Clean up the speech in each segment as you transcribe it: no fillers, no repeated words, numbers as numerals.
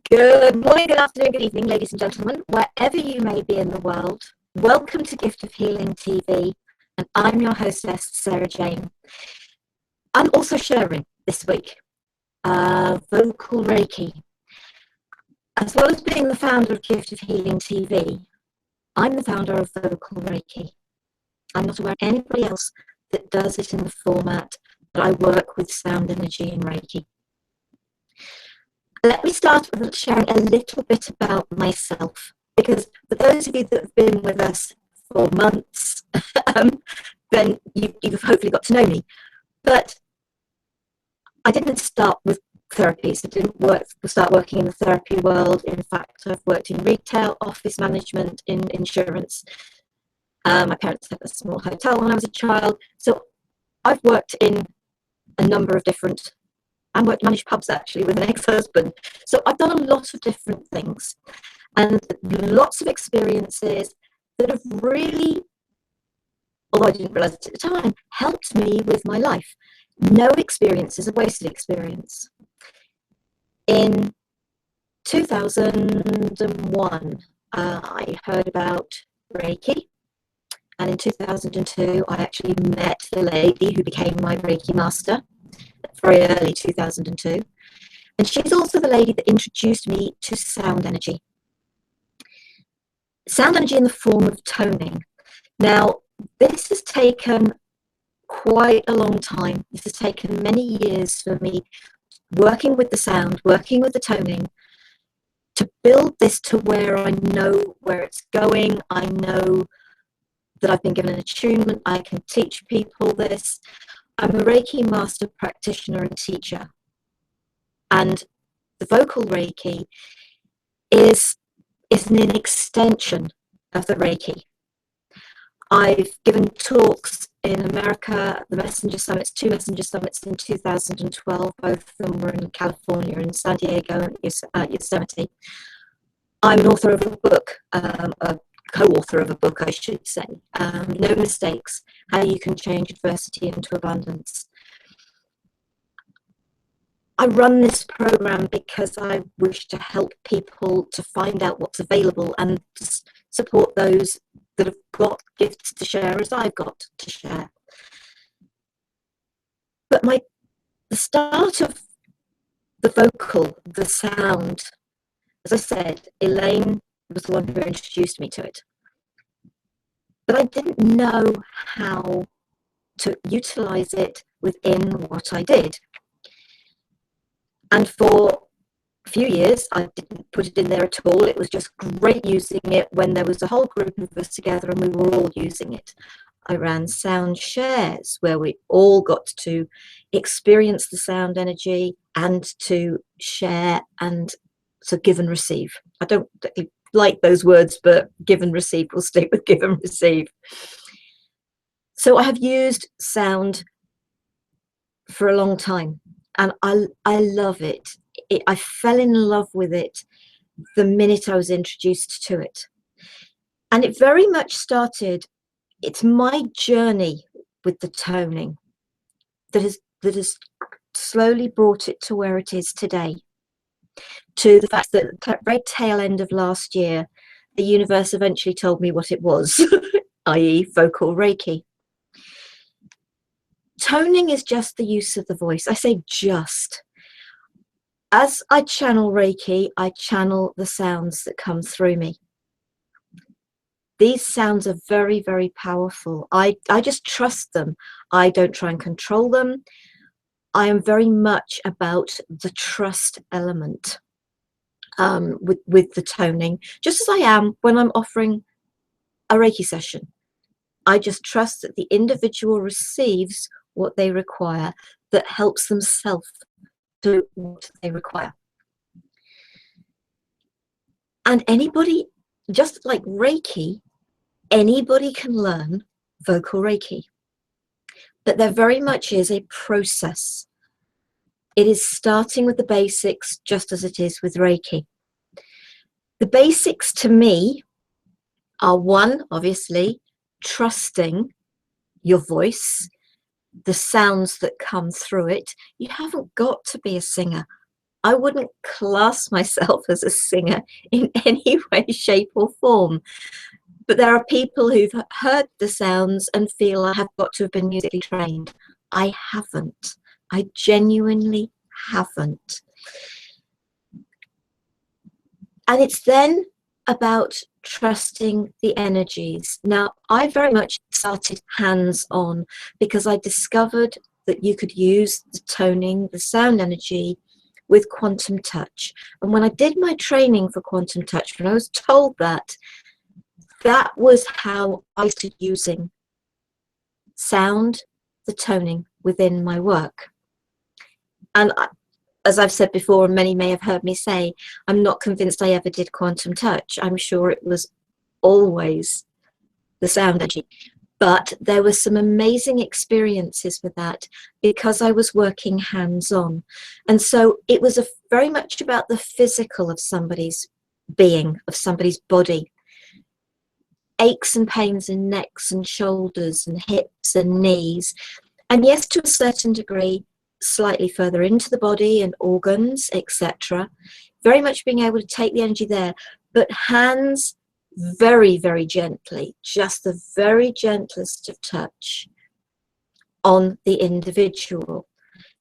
Good morning, good afternoon, good evening, ladies and gentlemen, wherever you may be in the world. Welcome to Gift of Healing TV, and I'm your hostess, Sarah Jane. I'm also sharing this week Vocal Reiki. As well as being the founder of Gift of Healing TV, I'm the founder of Vocal Reiki. I'm not aware of anybody else that does it in the format that I work with sound energy and Reiki. Let me start with sharing a little bit about myself, because for those of you that have been with us for months, then you've hopefully got to know me. But I didn't start with therapies. I didn't start working in the therapy world. In fact, I've worked in retail, office management, in insurance. My parents had a small hotel when I was a child. So I've worked in a number of different and managed pubs actually with an ex-husband. So I've done a lot of different things and lots of experiences that have really, although I didn't realize it at the time, helped me with my life. No experience is a wasted experience. In 2001, I heard about Reiki. And in 2002, I actually met the lady who became my Reiki master. Very early 2002, and she's also the lady that introduced me to sound energy in the form of toning. Now, this has taken quite a long time. This has taken many years for me, working with the sound, working with the toning, to build this to where I know where it's going. I know that I've been given an attunement. I can teach people this. I'm a Reiki master practitioner and teacher, and the Vocal Reiki is an extension of the Reiki. I've given talks in America, the Messenger Summits, 2 Messenger Summits in 2012, both of them were in California, in San Diego and Yosemite. I'm an author of a book, a co-author of a book, I should say, No Mistakes, How You Can Change Adversity into Abundance. I run this program because I wish to help people to find out what's available and to support those that have got gifts to share as I've got to share. But the start of the vocal, the sound, as I said, Elaine was the one who introduced me to it. But I didn't know how to utilize it within what I did. And for a few years, I didn't put it in there at all. It was just great using it when there was a whole group of us together and we were all using it. I ran sound shares where we all got to experience the sound energy and to share, and so give and receive. I don't like those words, but give and receive, will stick with give and receive. So I have used sound for a long time, and I love it. I fell in love with it the minute I was introduced to it. And it very much started, it's my journey with the toning that has slowly brought it to where it is today. To the fact that at the very tail end of last year, the universe eventually told me what it was, i.e. Vocal Reiki. Toning is just the use of the voice. I say just. As I channel Reiki, I channel the sounds that come through me. These sounds are very, very powerful. I just trust them. I don't try and control them. I am very much about the trust element with the toning, just as I am when I'm offering a Reiki session. I just trust that the individual receives what they require, that helps themselves do what they require. And anybody, just like Reiki, anybody can learn Vocal Reiki. But there very much is a process. It is starting with the basics, just as it is with Reiki. The basics to me are, one, obviously, trusting your voice, the sounds that come through it. You haven't got to be a singer. I wouldn't class myself as a singer in any way, shape, or form. But there are people who've heard the sounds and feel I have got to have been musically trained. I haven't. I genuinely haven't. And it's then about trusting the energies. Now, I very much started hands-on because I discovered that you could use the toning, the sound energy with quantum touch. And when I did my training for quantum touch, when I was told that, that was how I started using sound, the toning within my work. And as I've said before, and many may have heard me say, I'm not convinced I ever did quantum touch. I'm sure it was always the sound energy. But there were some amazing experiences with that because I was working hands-on. And so it was very much about the physical of somebody's being, of somebody's body. Aches and pains in necks and shoulders and hips and knees. And yes, to a certain degree, slightly further into the body and organs, etc. Very much being able to take the energy there, but hands very, very gently, just the very gentlest of touch on the individual.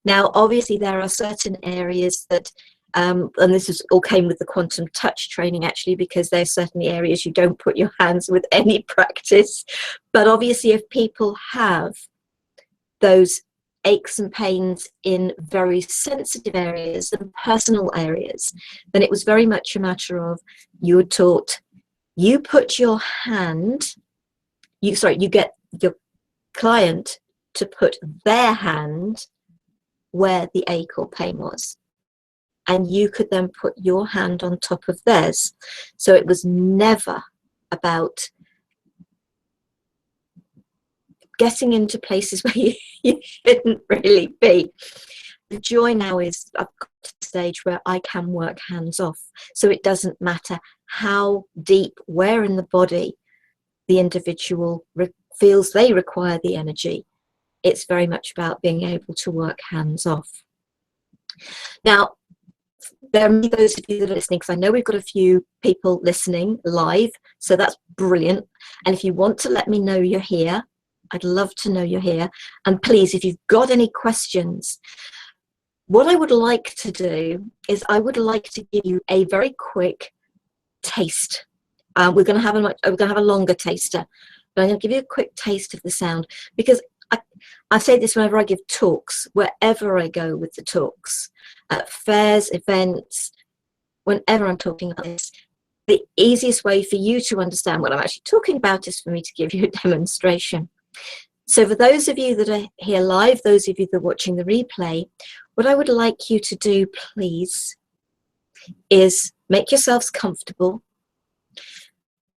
Now, obviously, there are certain areas that, and this all came with the quantum touch training, actually, because there's certainly areas you don't put your hands with any practice. But obviously, if people have those aches and pains in very sensitive areas and personal areas, then it was very much a matter of you were taught, you put your hand, you get your client to put their hand where the ache or pain was. And you could then put your hand on top of theirs. So it was never about getting into places where you shouldn't really be. The joy now is I've got to the stage where I can work hands off. So it doesn't matter how deep, where in the body the individual feels they require the energy. It's very much about being able to work hands off. Now, there are those of you that are listening, because I know we've got a few people listening live, so that's brilliant. And if you want to let me know you're here, I'd love to know you're here. And please, if you've got any questions, what I would like to do is I would like to give you a very quick taste. We're going to have a longer taster, but I'm going to give you a quick taste of the sound, because I say this whenever I give talks, wherever I go with the talks, at fairs, events, whenever I'm talking about this, the easiest way for you to understand what I'm actually talking about is for me to give you a demonstration. So for those of you that are here live, those of you that are watching the replay, what I would like you to do, please, is make yourselves comfortable.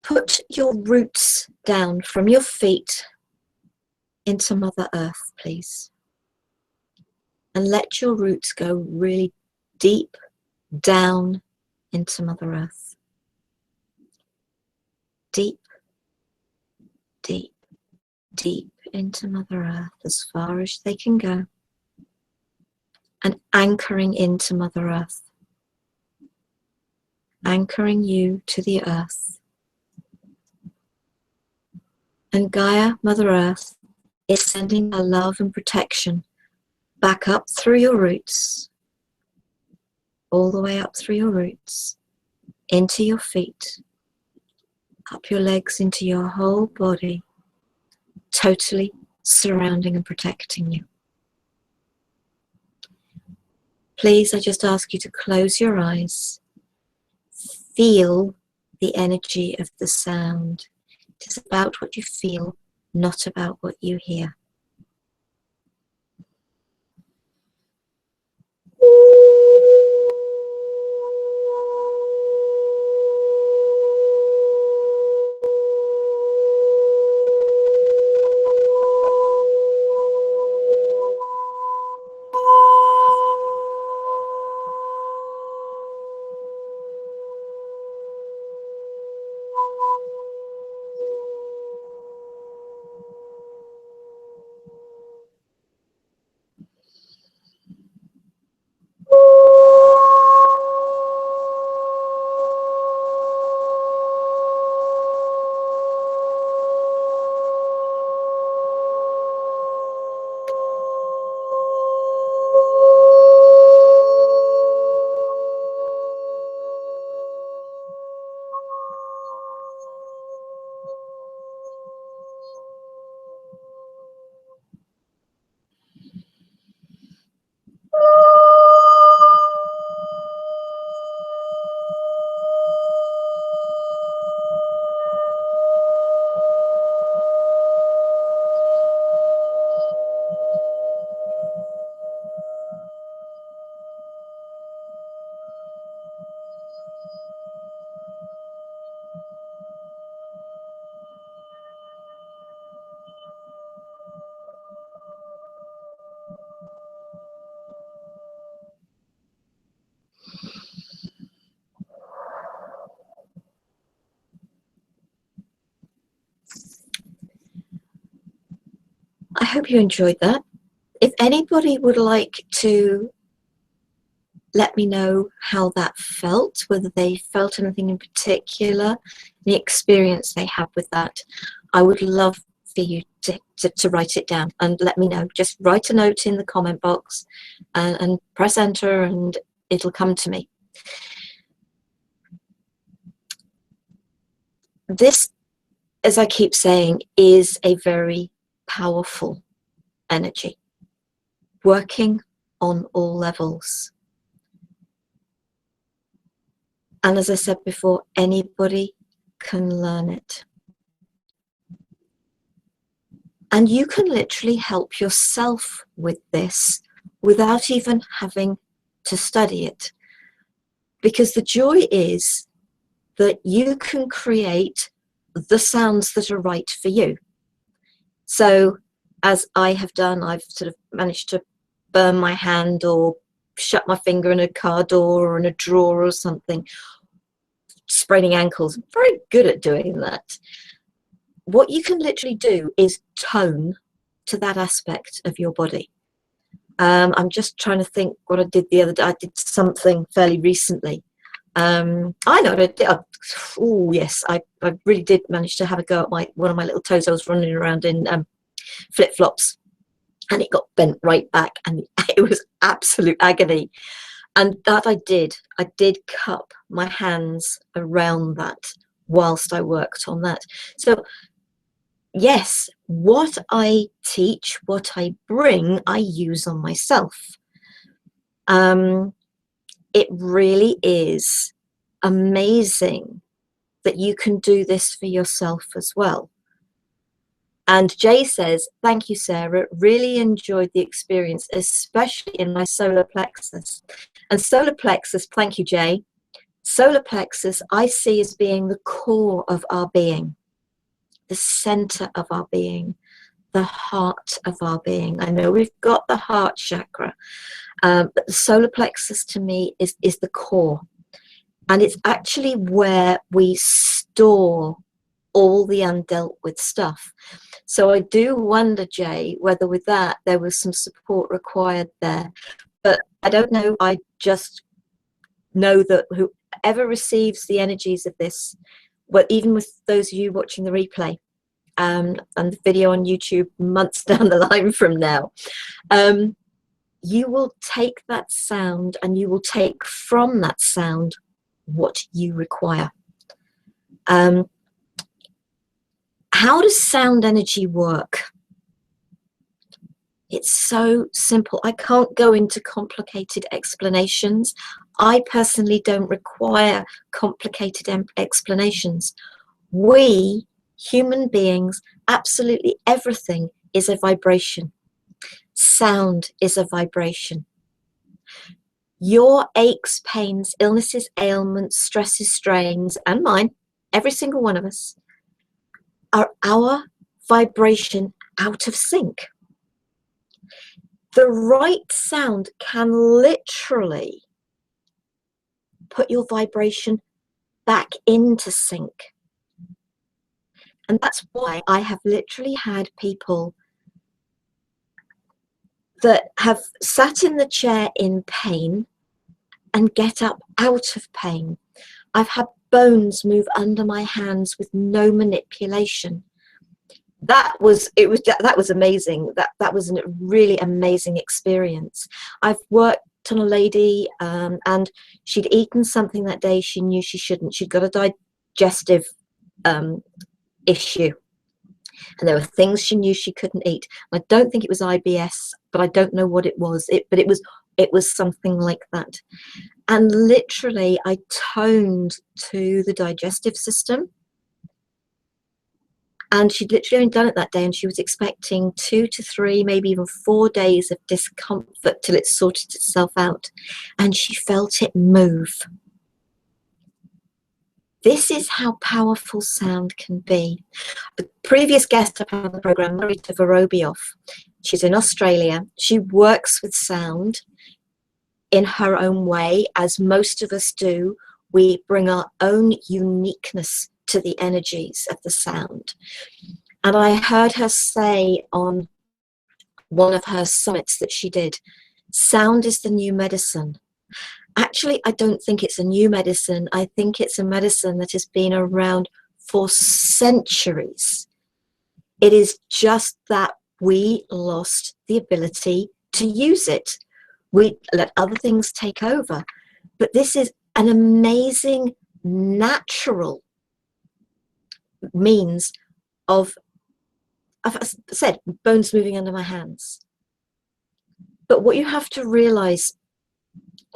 Put your roots down from your feet into Mother Earth, please. And let your roots go really deep down into Mother Earth. Deep, deep, deep into Mother Earth, as far as they can go. And anchoring into Mother Earth. Anchoring you to the earth. And Gaia, Mother Earth, is sending her love and protection back up through your roots, all the way up through your roots, into your feet, up your legs, into your whole body, totally surrounding and protecting you. Please, I just ask you to close your eyes. Feel the energy of the sound. It is about what you feel, not about what you hear. hope you enjoyed that. If anybody would like to let me know how that felt, whether they felt anything in particular, the experience they have with that, I would love for you to write it down and let me know. Just write a note in the comment box and press enter and it'll come to me. This, as I keep saying, is a very powerful energy, working on all levels. And as I said before, anybody can learn it. And you can literally help yourself with this without even having to study it. Because the joy is that you can create the sounds that are right for you. So as I have done, I've sort of managed to burn my hand or shut my finger in a car door or in a drawer or something. Spraining ankles, I'm very good at doing that. What you can literally do is tone to that aspect of your body. I'm just trying to think what I did the other day. I did something fairly recently. I know what I did. Oh yes, I really did manage to have a go at one of my little toes. I was running around in flip-flops and it got bent right back and it was absolute agony. And that I did cup my hands around that whilst I worked on that. So yes, what I teach, what I bring, I use on myself. It really is amazing that you can do this for yourself as well. And Jay says, thank you, Sarah. Really enjoyed the experience, especially in my solar plexus. And solar plexus, thank you, Jay. Solar plexus I see as being the core of our being, the center of our being, the heart of our being. I know we've got the heart chakra, but the solar plexus to me is the core. And it's actually where we store all the undealt with stuff. So I do wonder, Jay, whether with that there was some support required there. But I don't know. I just know that whoever receives the energies of this, well, even with those of you watching the replay and the video on YouTube months down the line from now, you will take that sound and you will take from that sound what you require. How does sound energy work? It's so simple. I can't go into complicated explanations. I personally don't require complicated explanations. We, human beings, absolutely everything is a vibration. Sound is a vibration. Your aches, pains, illnesses, ailments, stresses, strains, and mine, every single one of us, are our vibration out of sync. The right sound can literally put your vibration back into sync. And that's why I have literally had people that have sat in the chair in pain and get up out of pain. I've had bones move under my hands with no manipulation. That was amazing. That was a really amazing experience. I've worked on a lady and she'd eaten something that day she knew she shouldn't. She'd got a digestive issue, and there were things she knew she couldn't eat. I don't think it was IBS, but I don't know what it was. But it was something like that. And literally I toned to the digestive system, and she'd literally only done it that day, and she was expecting 2 to 3, maybe even 4 days of discomfort till it sorted itself out, and she felt it move. This is how powerful sound can be. The previous guest I've had on the program, Marita Vorobioff, she's in Australia. She works with sound in her own way, as most of us do. We bring our own uniqueness to the energies of the sound. And I heard her say on one of her summits that she did. Sound is the new medicine. Actually, I don't think it's a new medicine. I think it's a medicine that has been around for centuries. It is just that we lost the ability to use it. We let other things take over. But this is an amazing natural means of, I've said, bones moving under my hands. But what you have to realize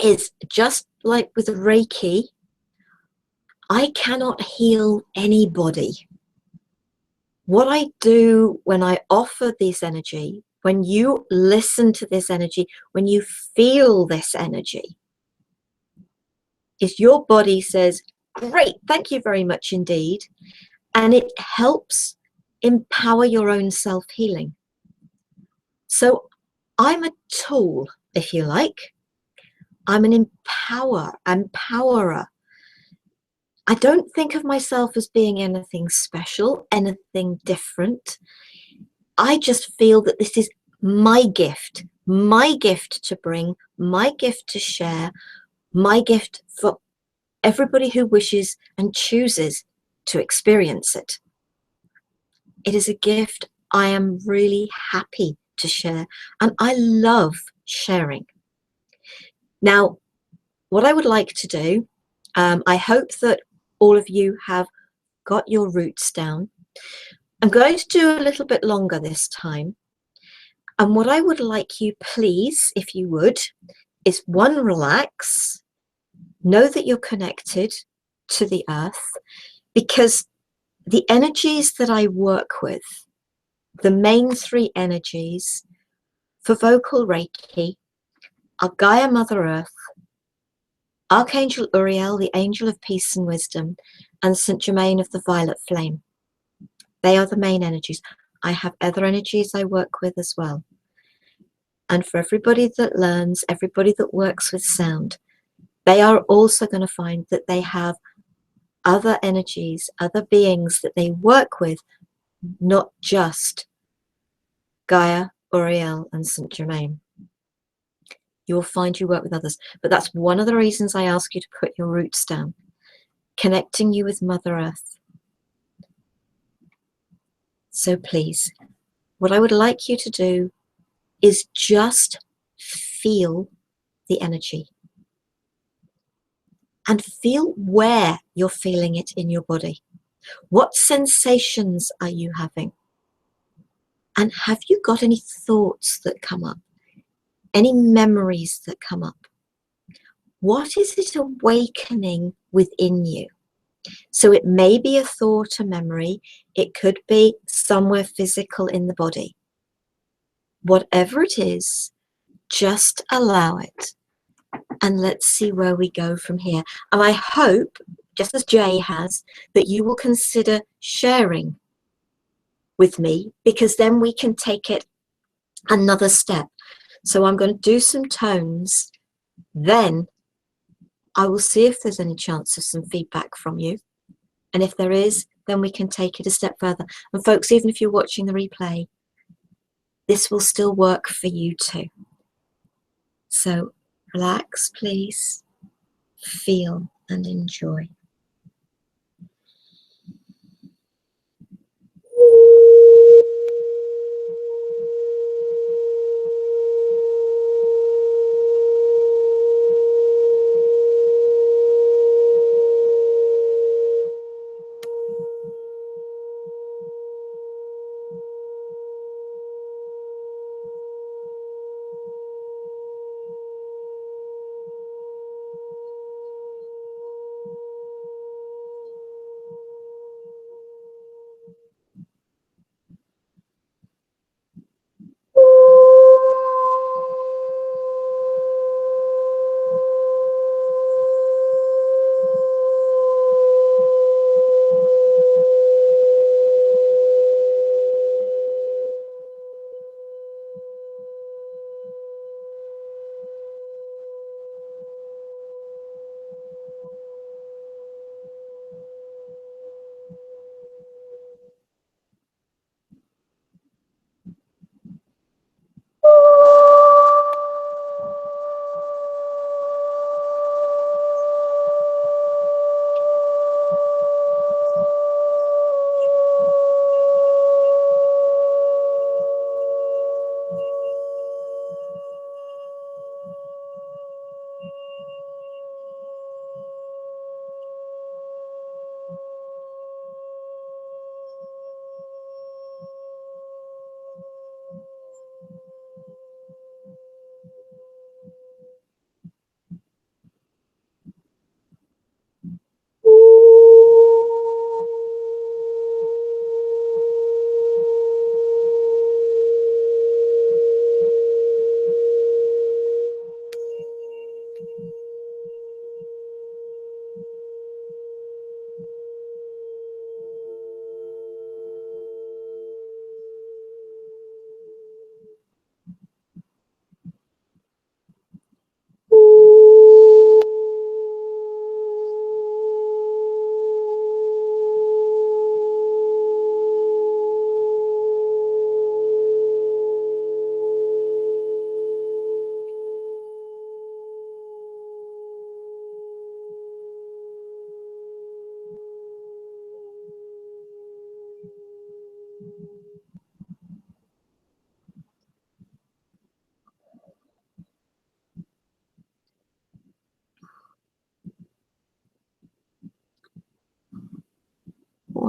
is, just like with Reiki, I cannot heal anybody. What I do when I offer this energy, when you listen to this energy, when you feel this energy, is your body says, great, thank you very much indeed. And it helps empower your own self-healing. So I'm a tool, if you like. I'm an empowerer. I don't think of myself as being anything special, anything different. I just feel that this is my gift to bring, my gift to share, my gift for everybody who wishes and chooses to experience it. It is a gift I am really happy to share, and I love sharing. Now, what I would like to do, I hope that all of you have got your roots down. I'm going to do a little bit longer this time. And what I would like you, please, if you would, is one, relax, know that you're connected to the earth, because the energies that I work with, the main three energies for Vocal Reiki, are Gaia, Mother Earth, Archangel Uriel, the angel of peace and wisdom, and Saint Germain of the violet flame. They are the main energies. I have other energies I work with as well. And for everybody that learns, everybody that works with sound, they are also going to find that they have other energies, other beings that they work with, not just Gaia, Uriel, and Saint Germain. You will find you work with others. But that's one of the reasons I ask you to put your roots down, connecting you with Mother Earth. So please, what I would like you to do is just feel the energy and feel where you're feeling it in your body. What sensations are you having? And have you got any thoughts that come up? Any memories that come up? What is it awakening within you? So it may be a thought, a memory. It could be somewhere physical in the body. Whatever it is, just allow it. And let's see where we go from here. And I hope, just as Jay has, that you will consider sharing with me, because then we can take it another step. So I'm going to do some tones, then I will see if there's any chance of some feedback from you. And if there is, then we can take it a step further. And folks, even if you're watching the replay, this will still work for you too. So relax, please. Feel and enjoy.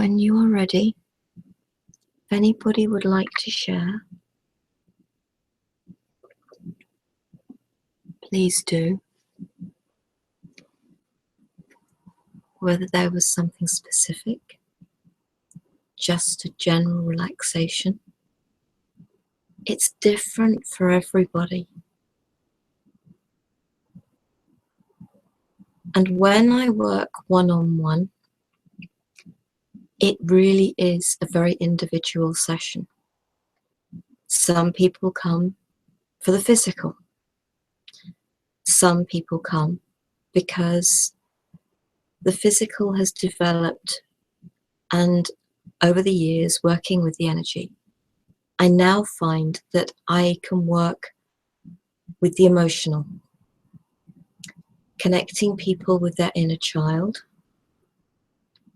when you are ready, if anybody would like to share, please do. Whether there was something specific, just a general relaxation. It's different for everybody. And when I work one-on-one, it really is a very individual session. Some people come for the physical. Some people come because the physical has developed, and over the years working with the energy, I now find that I can work with the emotional, connecting people with their inner child,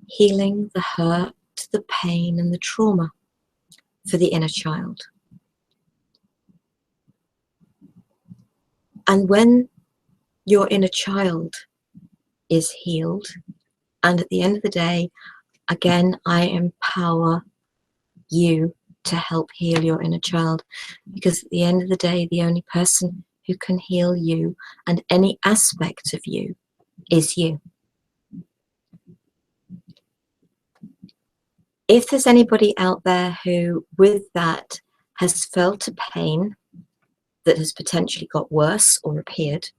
healing the hurt, the pain, and the trauma for the inner child. And when your inner child is healed, and at the end of the day, again, I empower you to help heal your inner child, because at the end of the day, the only person who can heal you and any aspect of you is you. If there's anybody out there who, with that, has felt a pain that has potentially got worse or appeared,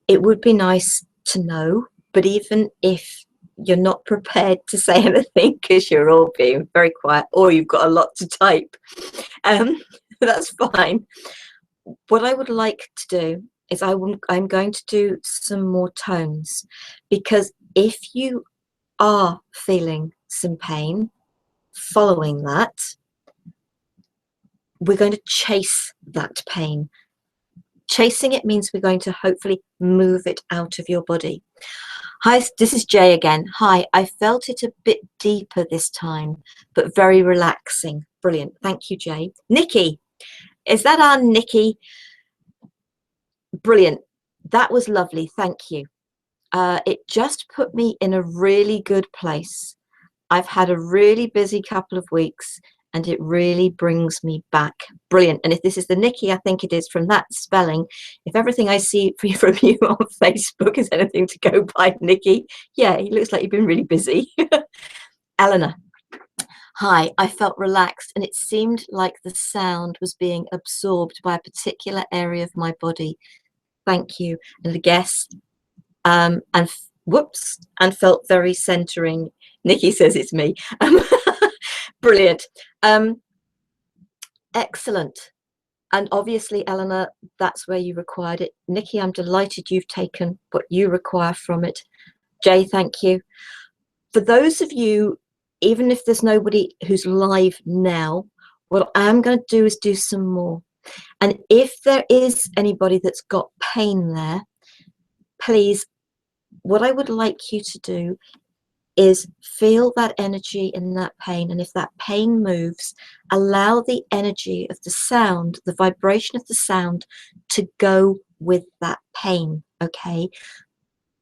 it would be nice to know, but even if you're not prepared to say anything because you're all being very quiet or you've got a lot to type, that's fine. What I would like to do is I'm going to do some more tones, because if you are feeling some pain following that, we're going to chase that pain. Chasing it means we're going to hopefully move it out of your body. Hi, this is Jay again. Hi, I felt it a bit deeper this time, but very relaxing. Brilliant. Thank you, Jay. Nikki, is that our Nikki? Brilliant. That was lovely. Thank you. It just put me in a really good place. I've had a really busy couple of weeks, and it really brings me back. Brilliant. And if this is the Nikki I think it is from that spelling, if everything I see from you on Facebook is anything to go by, Nikki, yeah, it looks like you've been really busy. Eleanor, hi, I felt relaxed, and it seemed like the sound was being absorbed by a particular area of my body. Thank you. And I guess, and whoops, and felt very centering. Nikki says it's me. Brilliant. Excellent. And obviously, Eleanor, that's where you required it. Nikki, I'm delighted you've taken what you require from it. Jay, thank you. For those of you, even if there's nobody who's live now, what I'm going to do is do some more. And if there is anybody that's got pain there, please, what I would like you to do is feel that energy in that pain. And if that pain moves, allow the energy of the sound, the vibration of the sound, to go with that pain. Okay,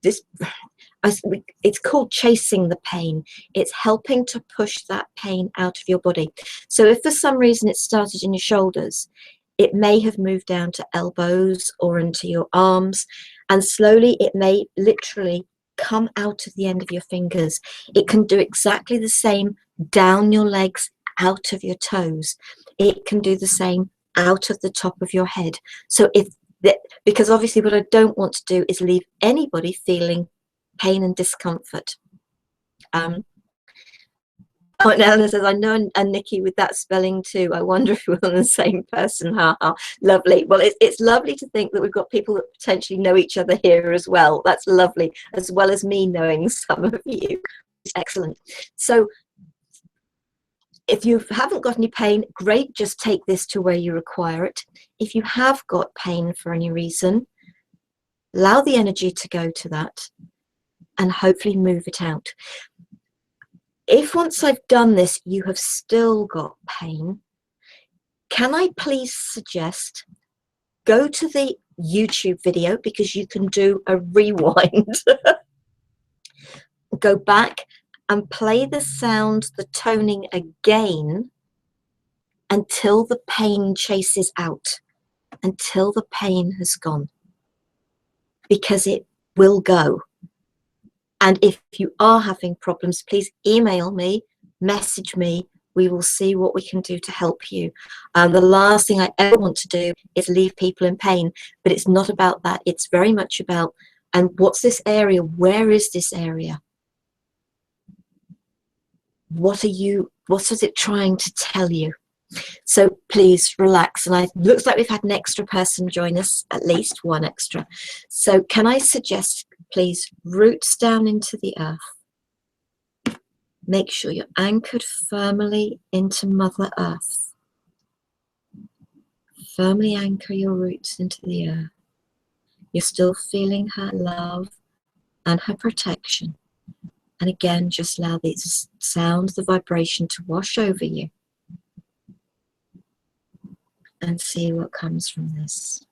it's called chasing the pain. It's helping to push that pain out of your body. So if for some reason it started in your shoulders, it may have moved down to elbows or into your arms, and slowly it may literally come out of the end of your fingers. It can do exactly the same down your legs, out of your toes. It can do the same out of the top of your head. So because obviously what I don't want to do is leave anybody feeling pain and discomfort. Oh, and Eleanor says, I know, and Nikki with that spelling too. I wonder if we're on the same person. Ha ha. Lovely. Well, it's lovely to think that we've got people that potentially know each other here as well. That's lovely, as well as me knowing some of you. It's excellent. So if you haven't got any pain, great, just take this to where you require it. If you have got pain for any reason, allow the energy to go to that and hopefully move it out. If once I've done this, you have still got pain, can I please suggest go to the YouTube video, because you can do a rewind. go back and play the sound, the toning again until the pain chases out, until the pain has gone, because it will go. And if you are having problems, please email me, message me. We will see what we can do to help you. The last thing I ever want to do is leave people in pain, but it's not about that. It's very much about, and what's this area? Where is this area? What is it trying to tell you? So please relax. And it looks like we've had an extra person join us, at least one extra. So can I suggest, please, roots down into the earth. Make sure you're anchored firmly into Mother Earth. Firmly anchor your roots into the earth. You're still feeling her love and her protection. And again, just allow the sound, the vibration to wash over you. And see what comes from this.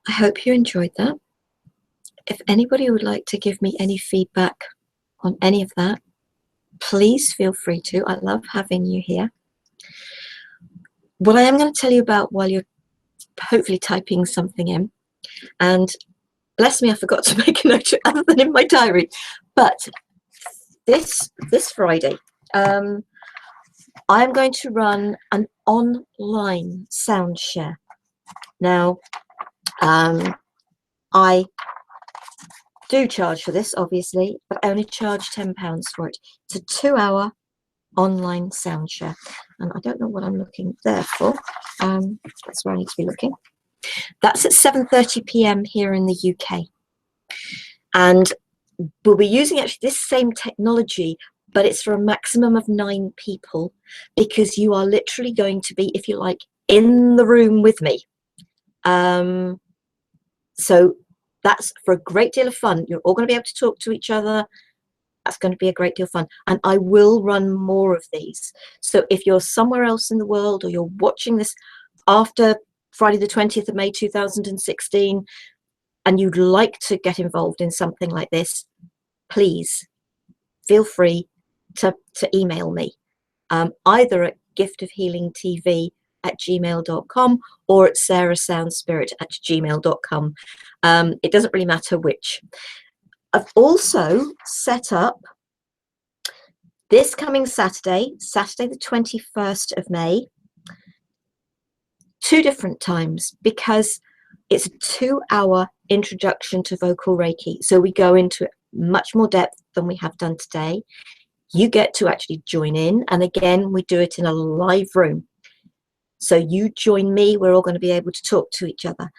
I hope you enjoyed that. If anybody would like to give me any feedback on any of that, please feel free to. I love having you here. What I am going to tell you about while you're hopefully typing something in, and bless me, I forgot to make a note other than in my diary, but this Friday, I'm going to run an online sound share. Now, I do charge for this, obviously, but I only charge £10 for it. It's a 2-hour online sound share, and I don't know what I'm looking there for. That's where I need to be looking. That's at 7:30 p.m. here in the UK, and we'll be using actually this same technology, but it's for a maximum of 9 people, because you are literally going to be, if you like, in the room with me. So that's for a great deal of fun. You're all going to be able to talk to each other. That's going to be a great deal of fun. And I will run more of these. So if you're somewhere else in the world, or you're watching this after Friday the 20th of May 2016, and you'd like to get involved in something like this, please feel free to email me, either at giftofhealingtv@gmail.com or at sarasoundspirit@gmail.com. It doesn't really matter which. I've also set up This coming Saturday, Saturday the 21st of May, 2 different times, because it's a 2-hour introduction to vocal Reiki. So we go into much more depth than we have done today. You get to actually join in. And again, we do it in a live room. So you join me, we're all going to be able to talk to each other.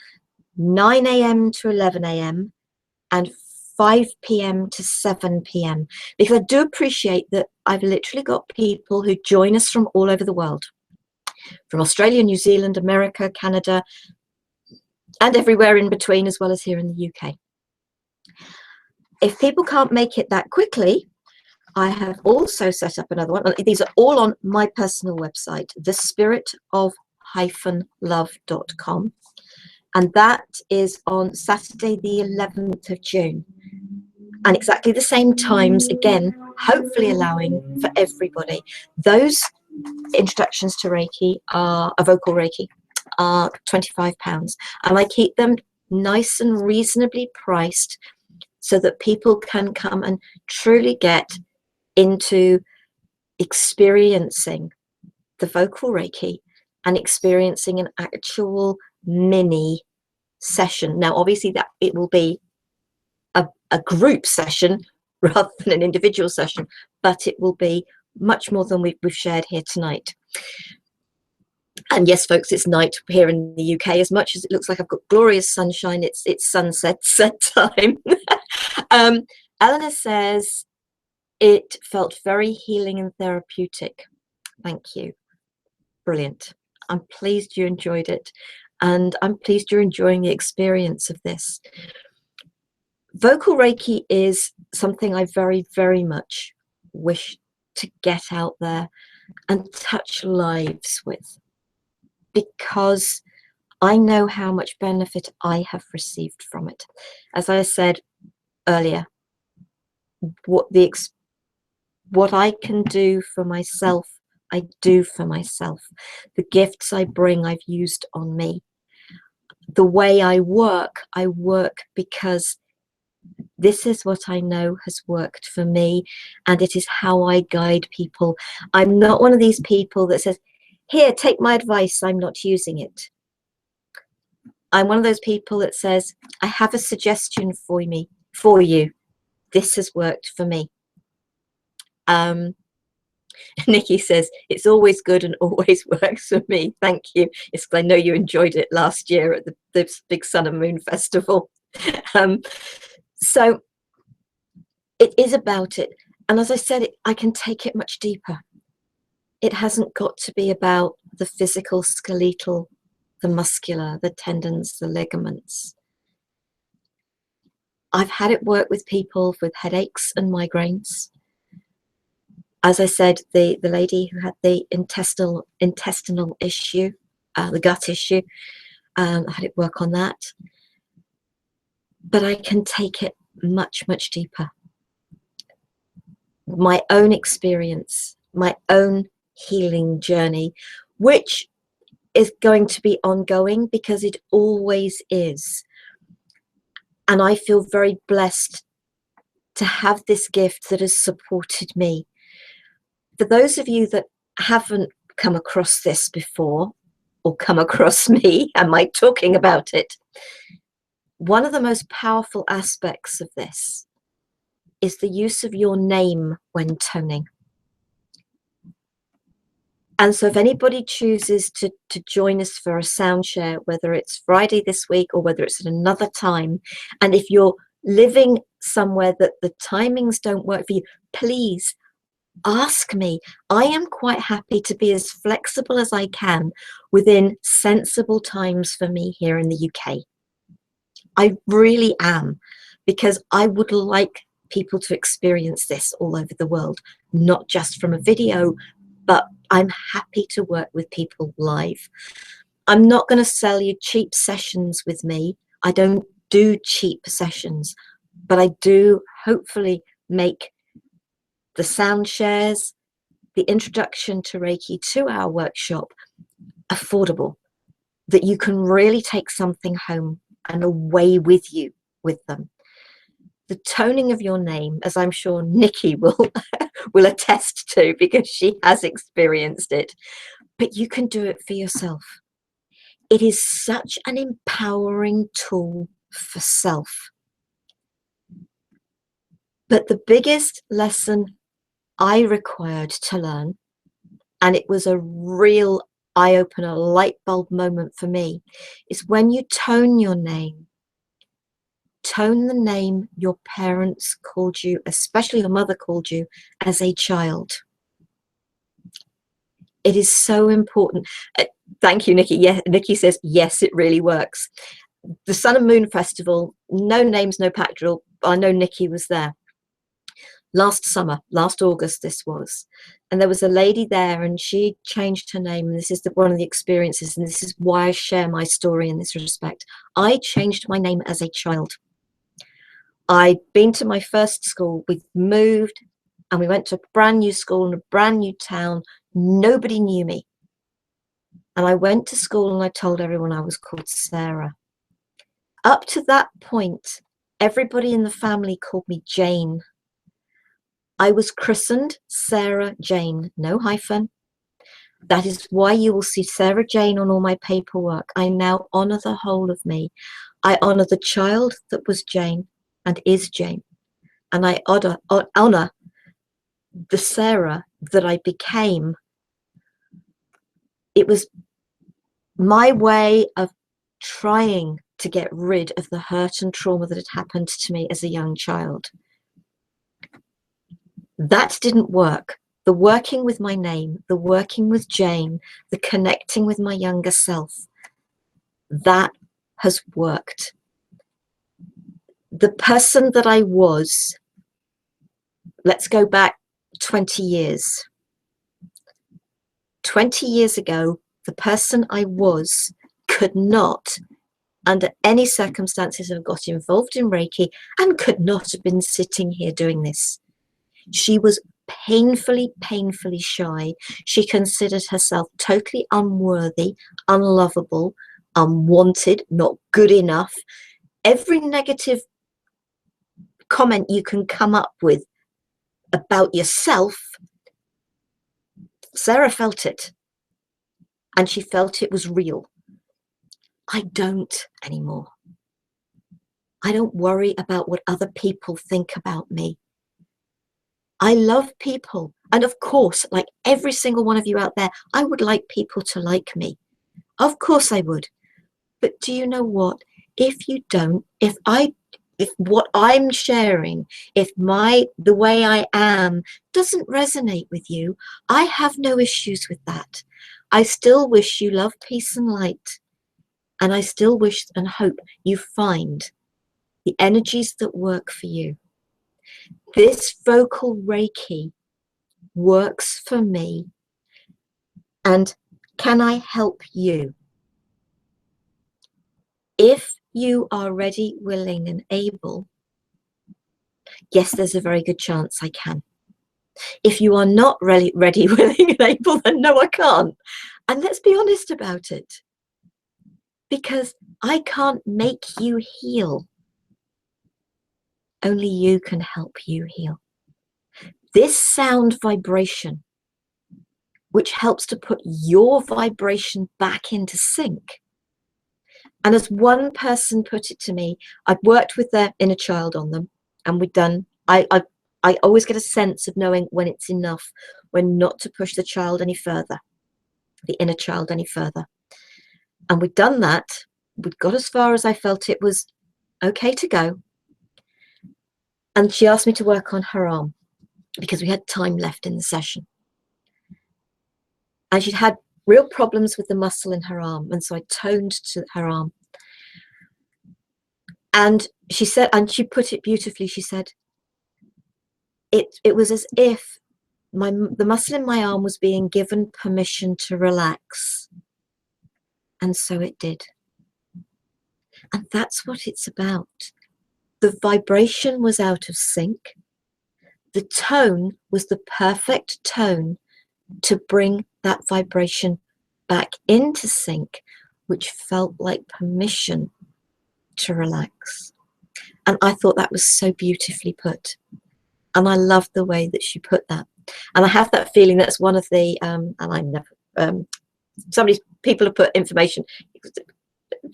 9 a.m. to 11 a.m. and 5 p.m. to 7 p.m. Because I do appreciate that I've literally got people who join us from all over the world, from Australia, New Zealand, America, Canada, and everywhere in between, as well as here in the UK. If people can't make it that quickly, I have also set up another one. These are all on my personal website, thespirit-of-love.com. And that is on Saturday, the 11th of June. And exactly the same times, again, hopefully allowing for everybody. Those introductions to Reiki are, a vocal Reiki, are £25. And I keep them nice and reasonably priced so that people can come and truly get into experiencing the vocal Reiki and experiencing an actual mini session. Now, obviously, that it will be a group session rather than an individual session, but it will be much more than we've shared here tonight. And yes, folks, it's night here in the UK. As much as it looks like I've got glorious sunshine, it's sunset time. Eleanor says, it felt very healing and therapeutic. Thank you. Brilliant. I'm pleased you enjoyed it. And I'm pleased you're enjoying the experience of this. Vocal Reiki is something I very, very much wish to get out there and touch lives with, because I know how much benefit I have received from it. As I said earlier, what I can do for myself, I do for myself. The gifts I bring, I've used on me. The way I work because this is what I know has worked for me, and it is how I guide people. I'm not one of these people that says, here, take my advice, I'm not using it. I'm one of those people that says, I have a suggestion for you. This has worked for me. Nikki says, it's always good and always works for me. Thank you. It's, I know you enjoyed it last year at the Big Sun and Moon Festival. So it is about it. And as I said, I can take it much deeper. It hasn't got to be about the physical, skeletal, the muscular, the tendons, the ligaments. I've had it work with people with headaches and migraines. As I said, the lady who had the intestinal issue, the gut issue, I had it work on that. But I can take it much, much deeper. My own experience, my own healing journey, which is going to be ongoing because it always is. And I feel very blessed to have this gift that has supported me. For those of you that haven't come across this before, or come across me and my talking about it, one of the most powerful aspects of this is the use of your name when toning. And so if anybody chooses to join us for a sound share, whether it's Friday this week or whether it's at another time, and if you're living somewhere that the timings don't work for you, please ask me. I am quite happy to be as flexible as I can within sensible times for me here in the UK. I really am, because I would like people to experience this all over the world, not just from a video, but I'm happy to work with people live. I'm not going to sell you cheap sessions with me. I don't do cheap sessions, but I do hopefully make the sound shares, the introduction to Reiki 2-hour workshop affordable, that you can really take something home and away with you with them. the toning of your name, as I'm sure Nikki will will attest to because she has experienced it, but you can do it for yourself. It is such an empowering tool for self. But the biggest lesson I required to learn, and it was a real eye-opener, light bulb moment for me, is when you tone your name, tone the name your parents called you, especially your mother called you, as a child. It is so important. Thank you, Nikki. Yeah, Nikki says, yes, it really works. The Sun and Moon Festival, no names, no pack drill. I know Nikki was there. Last summer, last August this was, and there was a lady there and she changed her name, and this is one of the experiences, and this is why I share my story in this respect. I changed my name as a child. I'd been to my first school, we'd moved, and we went to a brand new school in a brand new town. Nobody knew me. And I went to school and I told everyone I was called Sarah. Up to that point, everybody in the family called me Jane. I was christened Sarah Jane, no hyphen. That is why you will see Sarah Jane on all my paperwork. I now honor the whole of me. I honor the child that was Jane and is Jane. And I honor the Sarah that I became. It was my way of trying to get rid of the hurt and trauma that had happened to me as a young child. That didn't work. The working with my name, the working with Jane, the connecting with my younger self, that has worked. The person that I was, let's go back 20 years. 20 years ago, the person I was could not, under any circumstances, have got involved in Reiki and could not have been sitting here doing this. She was painfully, painfully shy. She considered herself totally unworthy, unlovable, unwanted, not good enough. Every negative comment you can come up with about yourself, Sarah felt it. And she felt it was real. I don't anymore. I don't worry about what other people think about me. I love people. And of course, like every single one of you out there, I would like people to like me. Of course I would. But do you know what? If you don't, if what I'm sharing, if the way I am doesn't resonate with you, I have no issues with that. I still wish you love, peace, and light. And I still wish and hope you find the energies that work for you. This vocal Reiki works for me. And can I help you? If you are ready, willing, and able, yes, there's a very good chance I can. If you are not ready, willing, and able, then no, I can't. And let's be honest about it. Because I can't make you heal. Only you can help you heal. This sound vibration, which helps to put your vibration back into sync. And as one person put it to me, I'd worked with their inner child on them, and we'd done, I always get a sense of knowing when it's enough, when not to push the child any further, the inner child any further. And we'd done that. We'd got as far as I felt it was okay to go. And she asked me to work on her arm because we had time left in the session. And she'd had real problems with the muscle in her arm. And so I toned to her arm. And she said, and she put it beautifully, she said, it was as if the muscle in my arm was being given permission to relax. And so it did. And that's what it's about. The vibration was out of sync. The tone was the perfect tone to bring that vibration back into sync, which felt like permission to relax. And I thought that was so beautifully put. And I loved the way that she put that. And I have that feeling that's one of the, and I never, people have put information,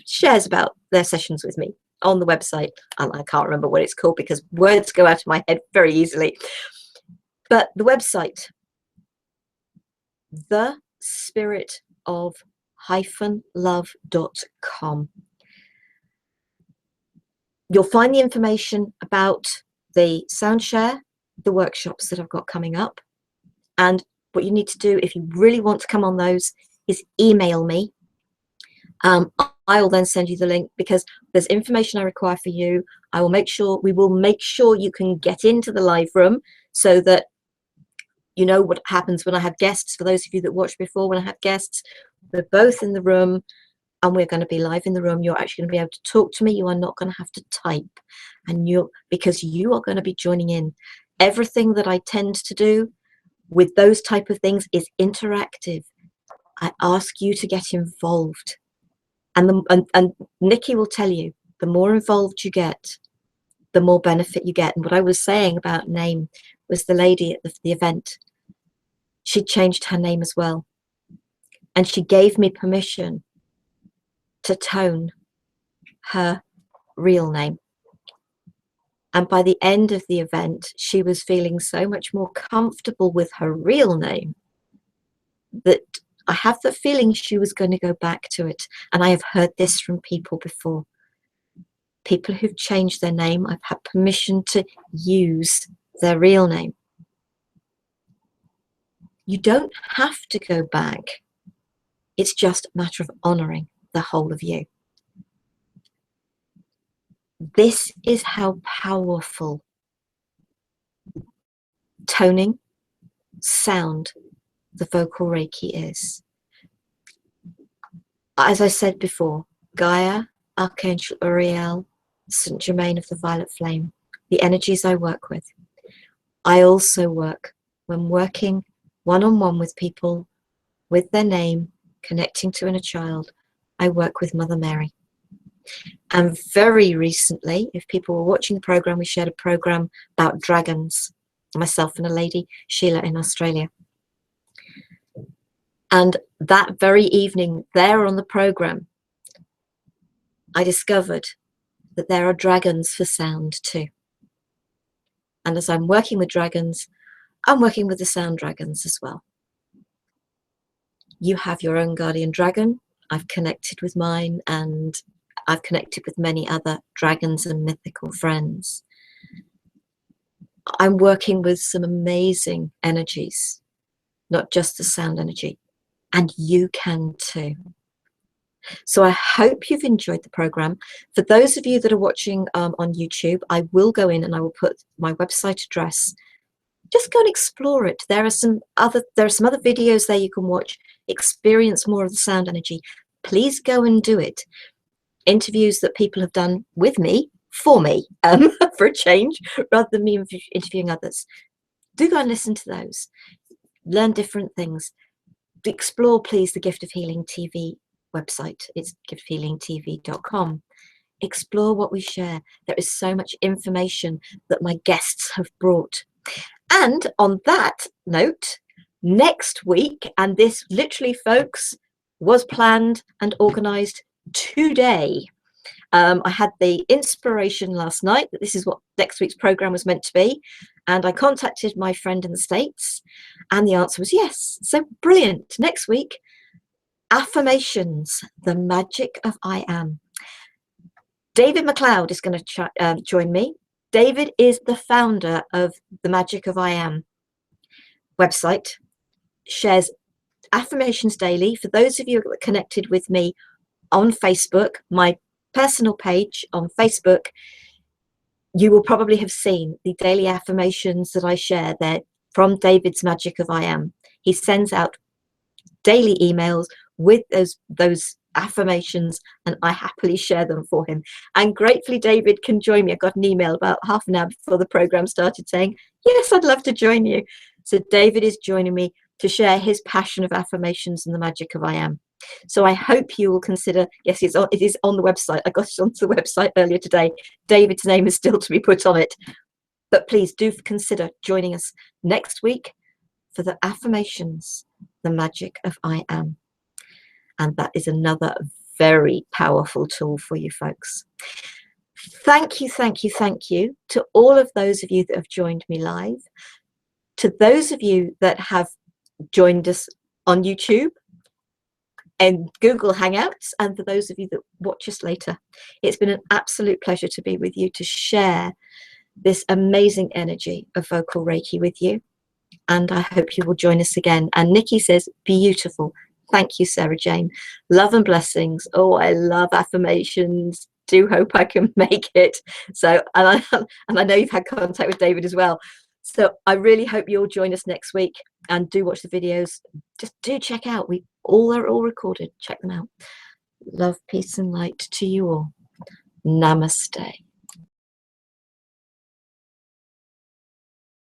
shares about their sessions with me on the website. And I can't remember what it's called because words go out of my head very easily. But the website, the spirit of love.com. You'll find the information about the sound share, the workshops that I've got coming up. And what you need to do if you really want to come on those is email me. I will then send you the link because there's information I require for you. We will make sure you can get into the live room so that you know what happens when I have guests. For those of you that watched before, when I have guests, we're both in the room and we're going to be live in the room. You're actually going to be able to talk to me. You are not going to have to type, and because you are going to be joining in. Everything that I tend to do with those type of things is interactive. I ask you to get involved, and Nikki will tell you, the more involved you get, the more benefit you get. And what I was saying about name was the lady at the event. She changed her name as well, and she gave me permission to tone her real name. And by the end of the event, she was feeling so much more comfortable with her real name that I have the feeling she was going to go back to it. And I have heard this from people before. People who've changed their name, I've had permission to use their real name. You don't have to go back. It's just a matter of honoring the whole of you. This is how powerful toning, sound, the vocal Reiki is. As I said before, Gaia, Archangel Uriel, Saint Germain of the Violet Flame, the energies I work with. I also work, when working one-on-one with people with their name, connecting to inner child, I work with Mother Mary. And very recently, if people were watching the program, we shared a program about dragons, myself and a lady, Sheila, in Australia. And that very evening, there on the program, I discovered that there are dragons for sound too. And as I'm working with dragons, I'm working with the sound dragons as well. You have your own guardian dragon. I've connected with mine, and I've connected with many other dragons and mythical friends. I'm working with some amazing energies, not just the sound energy, and you can too. So I hope you've enjoyed the program. For those of you that are watching on YouTube, I will go in and I will put my website address. Just go and explore it. There are some other videos there you can watch, experience more of the sound energy. Please go and do it. Interviews that people have done with me, for me, for a change, rather than me interviewing others. Do go and listen to those. Learn different things. Explore, please, the Gift of Healing TV website. It's giftofhealingtv.com. Explore what we share. There is so much information that my guests have brought. And on that note, next week, and this literally, folks, was planned and organized today. I had the inspiration last night that this is what next week's program was meant to be, and I contacted my friend in the States, and the answer was yes. So brilliant. Next week, affirmations, the magic of I am. David McLeod is going to join me. David is the founder of the Magic of I Am website, shares affirmations daily. For those of you that are connected with me on Facebook, my personal page on Facebook, you will probably have seen the daily affirmations that I share there from David's Magic of I Am. He sends out daily emails with those affirmations, and I happily share them for him. And gratefully, David can join me. I got an email about half an hour before the program started saying, yes, I'd love to join you. So David is joining me to share his passion of affirmations and the magic of I Am. So I hope you will consider, yes, it is on the website. I got it onto the website earlier today. David's name is still to be put on it. But please do consider joining us next week for the affirmations, the magic of I am. And that is another very powerful tool for you folks. Thank you, thank you, thank you to all of those of you that have joined me live, to those of you that have joined us on YouTube and Google Hangouts, and for those of you that watch us later. It's been an absolute pleasure to be with you, to share this amazing energy of Vocal Reiki with you. And I hope you will join us again. And Nikki says, beautiful. Thank you, Sarah Jane. Love and blessings. Oh, I love affirmations. Do hope I can make it. So, and I know you've had contact with David as well. So I really hope you'll join us next week and do watch the videos. Just do check out. They're all recorded. Check them out. Love, peace, and light to you all. Namaste.